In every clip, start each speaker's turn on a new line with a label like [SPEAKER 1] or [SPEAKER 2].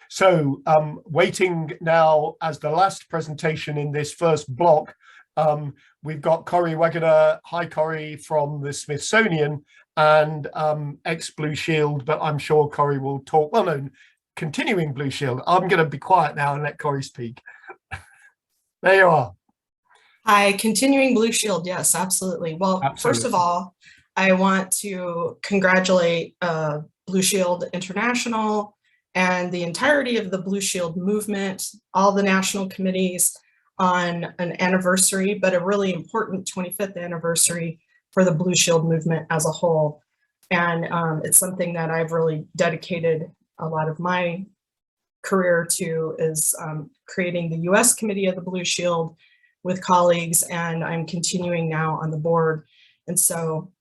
[SPEAKER 1] So waiting now as the last presentation in this first block, we've got Cori Wegener. Hi, Cori, from the Smithsonian and ex-Blue Shield, but I'm sure Cori will talk, well, no, continuing Blue Shield. I'm going to be quiet now and let Cori speak. There you are.
[SPEAKER 2] Hi, continuing Blue Shield. Yes, absolutely. Well, First of all, I want to congratulate Blue Shield International and the entirety of the Blue Shield movement, all the national committees on an anniversary, but a really important 25th anniversary for the Blue Shield movement as a whole. And it's something that I've really dedicated a lot of my career to, is creating the US Committee of the Blue Shield with colleagues, and I'm continuing now on the board. And so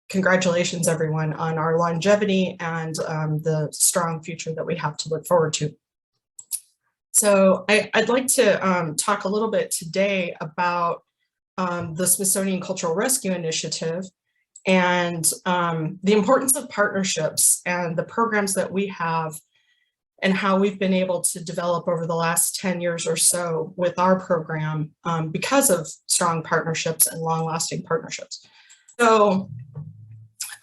[SPEAKER 2] congratulations everyone on our longevity and the strong future that we have to look forward to. So I'd like to talk a little bit today about the Smithsonian Cultural Rescue Initiative and the importance of partnerships and the programs that we have and how we've been able to develop over the last 10 years or so with our program because of strong partnerships and long-lasting partnerships. So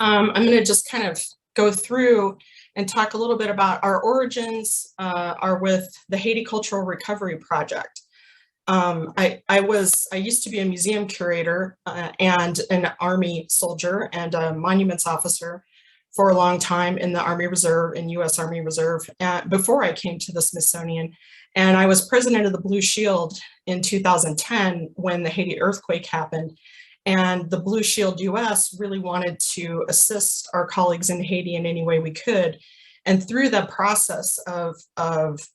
[SPEAKER 2] I'm going to just kind of go through and talk a little bit about our origins are with the Haiti Cultural Recovery Project. I used to be a museum curator and an Army soldier and a monuments officer for a long time in the Army Reserve, in US Army Reserve, before I came to the Smithsonian. And I was president of the Blue Shield in 2010 when the Haiti earthquake happened. And the Blue Shield US really wanted to assist our colleagues in Haiti in any way we could. And through the process of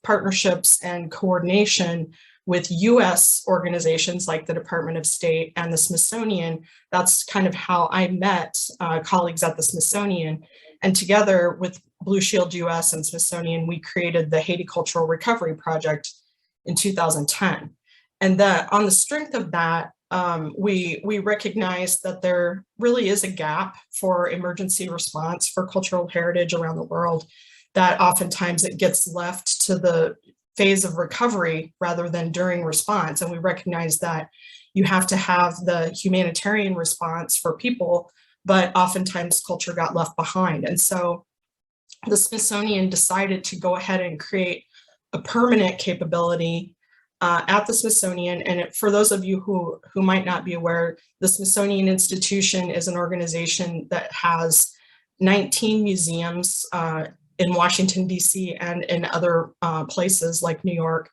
[SPEAKER 2] partnerships and coordination with US organizations like the Department of State and the Smithsonian, that's kind of how I met colleagues at the Smithsonian. And together with Blue Shield US and Smithsonian, we created the Haiti Cultural Recovery Project in 2010. And that on the strength of that, we recognized that there really is a gap for emergency response for cultural heritage around the world, that oftentimes it gets left to the phase of recovery rather than during response. And we recognize that you have to have the humanitarian response for people, but oftentimes culture got left behind. And so the Smithsonian decided to go ahead and create a permanent capability at the Smithsonian. And for those of you who might not be aware, the Smithsonian Institution is an organization that has 19 museums in Washington, DC, and in other places like New York.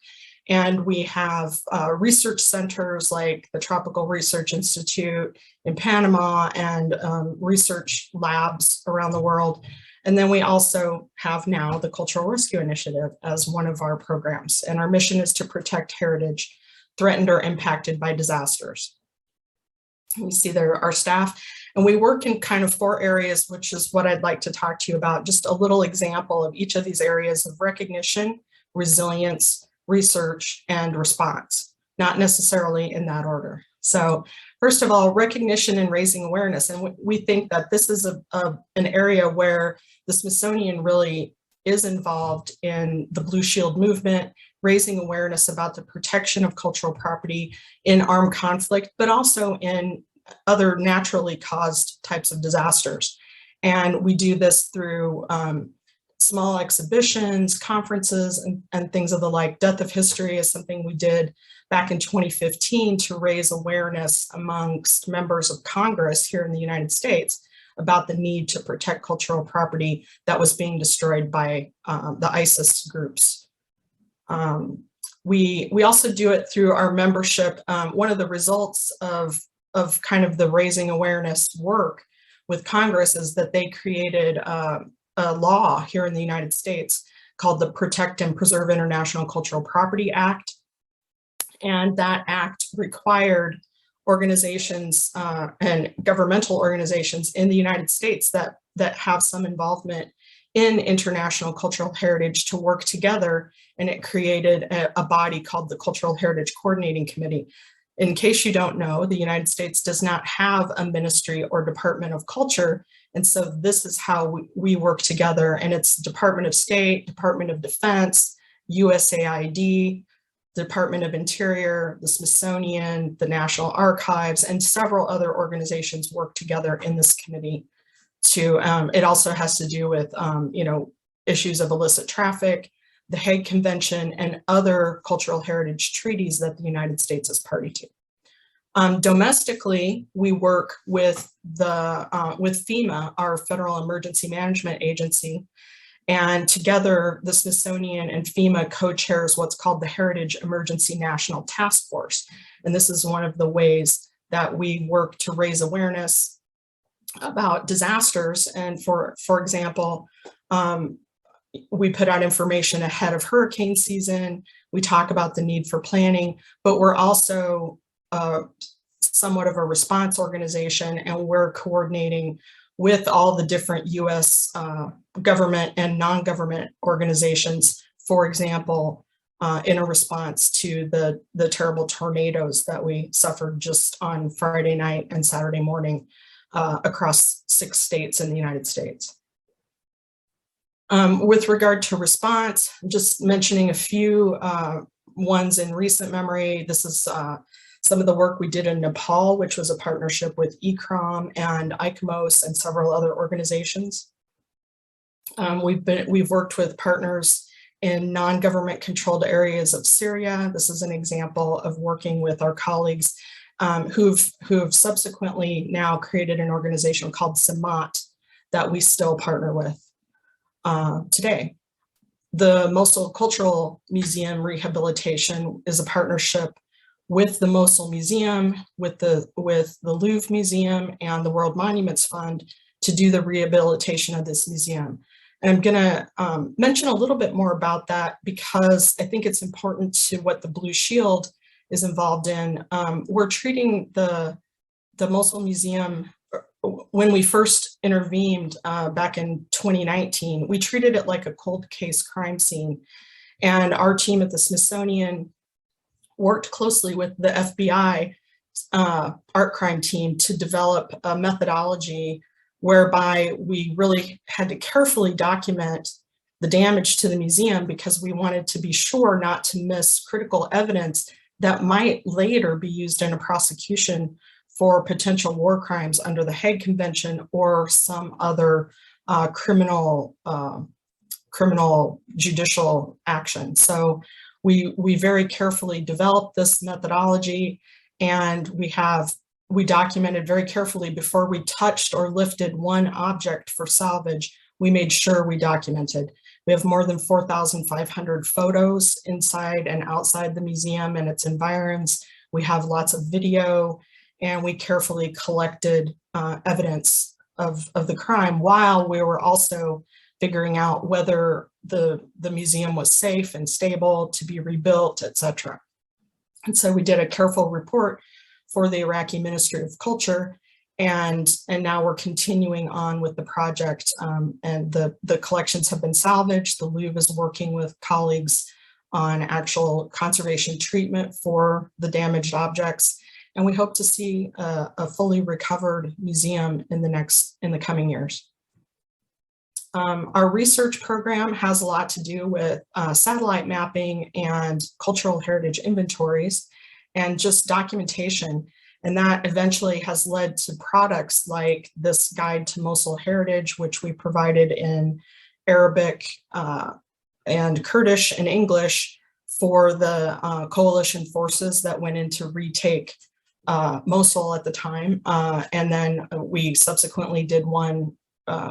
[SPEAKER 2] And we have research centers like the Tropical Research Institute in Panama and research labs around the world. And then we also have now the Cultural Rescue Initiative as one of our programs. And our mission is to protect heritage threatened or impacted by disasters. We see there our staff, and we work in kind of 4 areas, which is what I'd like to talk to you about. Just a little example of each of these areas of recognition, resilience, research, and response, not necessarily in that order. So first of all, recognition and raising awareness. And we think that this is an area where the Smithsonian really is involved in the Blue Shield movement, raising awareness about the protection of cultural property in armed conflict, but also in other naturally caused types of disasters. And we do this through small exhibitions, conferences, and things of the like. Death of History is something we did back in 2015 to raise awareness amongst members of Congress here in the United States about the need to protect cultural property that was being destroyed by the ISIS groups. We also do it through our membership. One of the results of kind of the raising awareness work with Congress is that they created a law here in the United States called the Protect and Preserve International Cultural Property Act. And that act required organizations and governmental organizations in the United States that have some involvement in international cultural heritage to work together. And it created a body called the Cultural Heritage Coordinating Committee. In case you don't know, the United States does not have a ministry or department of culture. And so this is how we work together, and it's Department of State, Department of Defense, USAID, Department of Interior, the Smithsonian, the National Archives, and several other organizations work together in this committee to, it also has to do with, issues of illicit traffic, the Hague Convention, and other cultural heritage treaties that the United States is party to. Domestically, we work with with FEMA, our Federal Emergency Management Agency, and together the Smithsonian and FEMA co-chairs what's called the Heritage Emergency National Task Force. And this is one of the ways that we work to raise awareness about disasters. And for example, we put out information ahead of hurricane season. We talk about the need for planning, but we're also somewhat of a response organization, and we're coordinating with all the different US government and non-government organizations, for example, in a response to the terrible tornadoes that we suffered just on Friday night and Saturday morning across 6 states in the United States. With regard to response, I'm just mentioning a few ones in recent memory. This is some of the work we did in Nepal, which was a partnership with ECROM and ICMOS and several other organizations. We've worked with partners in non-government controlled areas of Syria. This is an example of working with our colleagues who've subsequently now created an organization called Samat that we still partner with today. The Mosul Cultural Museum Rehabilitation is a partnership with the Mosul Museum, with the Louvre Museum, and the World Monuments Fund to do the rehabilitation of this museum. And I'm gonna mention a little bit more about that because I think it's important to what the Blue Shield is involved in. We're treating the Mosul Museum, when we first intervened back in 2019, we treated it like a cold case crime scene. And our team at the Smithsonian worked closely with the FBI art crime team to develop a methodology whereby we really had to carefully document the damage to the museum because we wanted to be sure not to miss critical evidence that might later be used in a prosecution for potential war crimes under the Hague Convention or some other criminal judicial action. So we very carefully developed this methodology, and we documented very carefully before we touched or lifted one object for salvage. We made sure we documented. We have more than 4,500 photos inside and outside the museum and its environs. We have lots of video, and we carefully collected evidence of the crime while we were also figuring out whether the museum was safe and stable to be rebuilt, etc. And so we did a careful report for the Iraqi Ministry of Culture, and now we're continuing on with the project, and the collections have been salvaged. The Louvre is working with colleagues on actual conservation treatment for the damaged objects, and we hope to see a fully recovered museum in the coming years. Our research program has a lot to do with satellite mapping and cultural heritage inventories and just documentation. And that eventually has led to products like this guide to Mosul heritage, which we provided in Arabic and Kurdish and English for the coalition forces that went in to retake Mosul at the time. And then we subsequently did one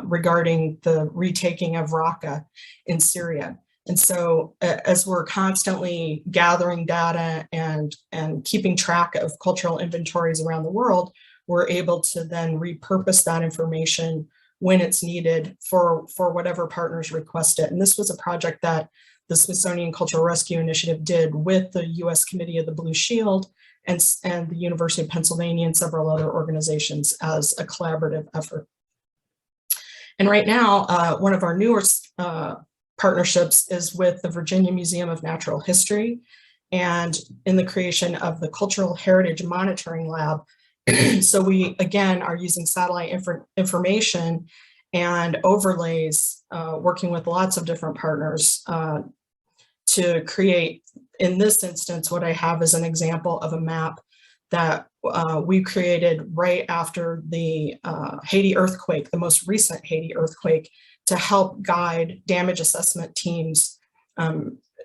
[SPEAKER 2] regarding the retaking of Raqqa in Syria. And so as we're constantly gathering data and keeping track of cultural inventories around the world, we're able to then repurpose that information when it's needed for whatever partners request it. And this was a project that the Smithsonian Cultural Rescue Initiative did with the US Committee of the Blue Shield and the University of Pennsylvania and several other organizations as a collaborative effort. And right now, one of our newest partnerships is with the Virginia Museum of Natural History, and in the creation of the Cultural Heritage Monitoring Lab. So we, again, are using satellite information and overlays, working with lots of different partners to create, in this instance, what I have is an example of a map that we created right after the Haiti earthquake, the most recent Haiti earthquake, to help guide damage assessment teams,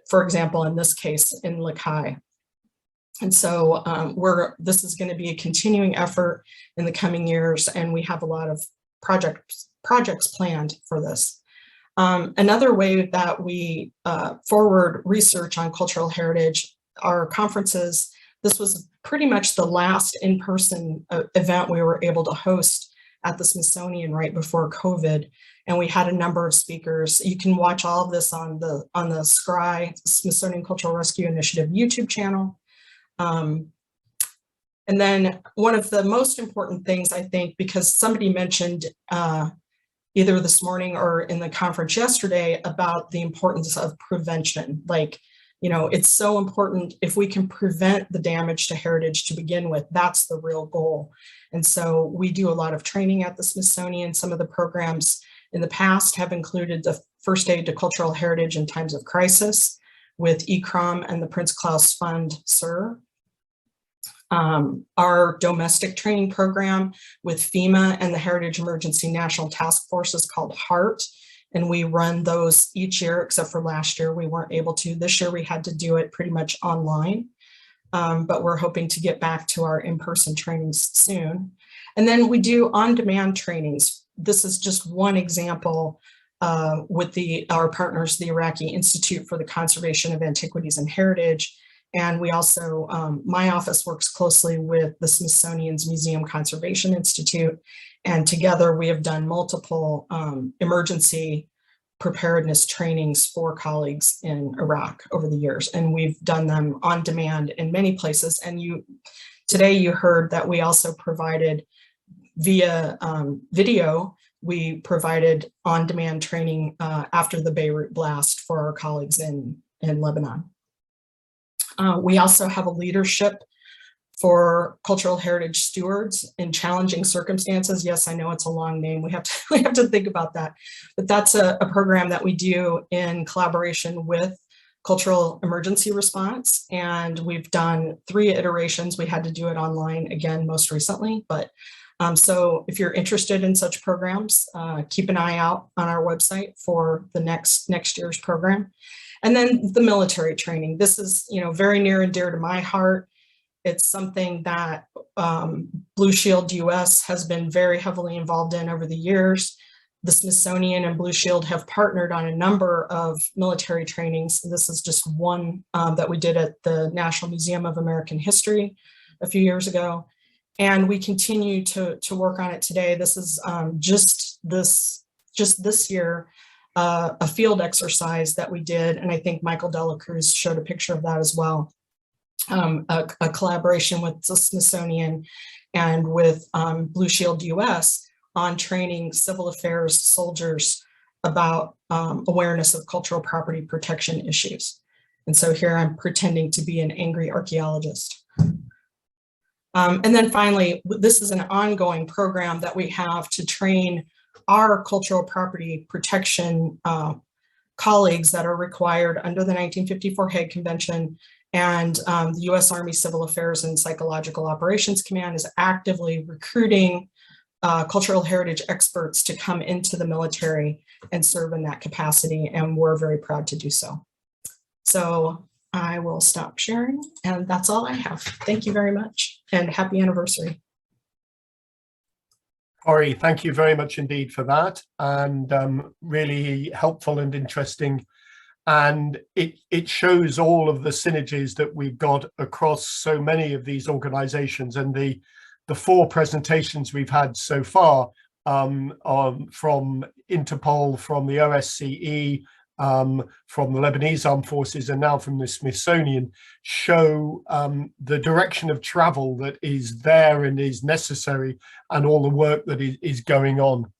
[SPEAKER 2] for example, in this case, in Lakai. And so this is going to be a continuing effort in the coming years, and we have a lot of projects planned for this. Another way that we forward research on cultural heritage are conferences. This was pretty much the last in-person event we were able to host at the Smithsonian right before COVID, and we had a number of speakers. You can watch all of this on the SCRI, Smithsonian Cultural Rescue Initiative YouTube channel. And then one of the most important things, I think, because somebody mentioned either this morning or in the conference yesterday about the importance of prevention. Like, you know, it's so important if we can prevent the damage to heritage to begin with, that's the real goal. And so we do a lot of training at the Smithsonian. Some of the programs in the past have included the first aid to cultural heritage in times of crisis with ECROM and the Prince Claus Fund, SIR. Our domestic training program with FEMA and the Heritage Emergency National Task Force is called HEART, and we run those each year, except for last year we weren't able to. This year we had to do it pretty much online, but we're hoping to get back to our in-person trainings soon. And then we do on-demand trainings. This is just one example with our partners, the Iraqi Institute for the Conservation of Antiquities and Heritage. And we also, my office works closely with the Smithsonian's Museum Conservation Institute. And together we have done multiple emergency preparedness trainings for colleagues in Iraq over the years. And we've done them on demand in many places. And today you heard that we also provided via video, we provided on-demand training after the Beirut blast for our colleagues in Lebanon. We also have a leadership for cultural heritage stewards in challenging circumstances. Yes, I know it's a long name. We have to think about that. But that's a program that we do in collaboration with Cultural Emergency Response. And we've done 3 iterations. We had to do it online again most recently. But so if you're interested in such programs, keep an eye out on our website for the next year's program. And then the military training. This is, you know, very near and dear to my heart. It's something that Blue Shield US has been very heavily involved in over the years. The Smithsonian and Blue Shield have partnered on a number of military trainings. This is just one that we did at the National Museum of American History a few years ago. And we continue to work on it today. This is just this year, a field exercise that we did, and I think Michael Dela Cruz showed a picture of that as well. A collaboration with the Smithsonian and with Blue Shield US on training civil affairs soldiers about awareness of cultural property protection issues. And so here I'm pretending to be an angry archaeologist. And then finally, this is an ongoing program that we have to train our cultural property protection colleagues that are required under the 1954 Hague Convention, and the U.S. Army Civil Affairs and Psychological Operations Command is actively recruiting cultural heritage experts to come into the military and serve in that capacity, and we're very proud to do so. So I will stop sharing, and that's all I have. Thank you very much, and happy anniversary.
[SPEAKER 1] Cori, thank you very much indeed for that, and really helpful and interesting. And it shows all of the synergies that we've got across so many of these organizations, and the 4 presentations we've had so far from Interpol, from the OSCE, from the Lebanese Armed Forces, and now from the Smithsonian, show the direction of travel that is there and is necessary, and all the work that is going on.